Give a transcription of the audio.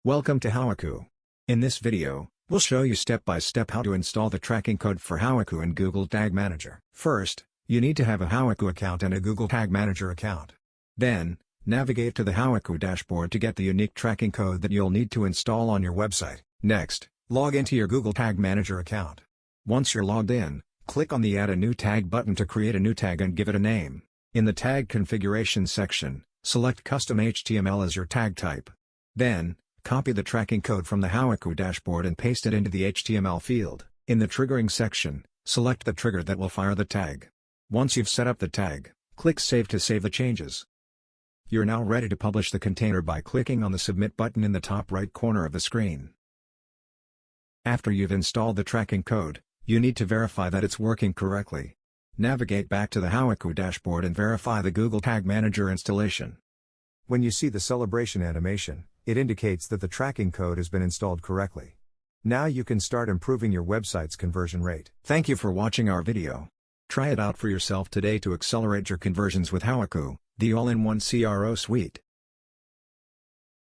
Welcome to Howuku. In this video, we'll show you step by step how to install the tracking code for Howuku in Google Tag Manager. First, you need to have a Howuku account and a Google Tag Manager account. Then, navigate to the Howuku dashboard to get the unique tracking code that you'll need to install on your website. Next, log into your Google Tag Manager account. Once you're logged in, click on the Add a New Tag button to create a new tag and give it a name. In the Tag Configuration section, select Custom HTML as your tag type. Then, copy the tracking code from the Howuku dashboard and paste it into the HTML field. In the Triggering section, select the trigger that will fire the tag. Once you've set up the tag, click Save to save the changes. You're now ready to publish the container by clicking on the Submit button in the top right corner of the screen. After you've installed the tracking code, you need to verify that it's working correctly. Navigate back to the Howuku dashboard and verify the Google Tag Manager installation. When you see the celebration animation, it indicates that the tracking code has been installed correctly. Now you can start improving your website's conversion rate. Thank you for watching our video. Try it out for yourself today to accelerate your conversions with Howuku, the all-in-one CRO suite.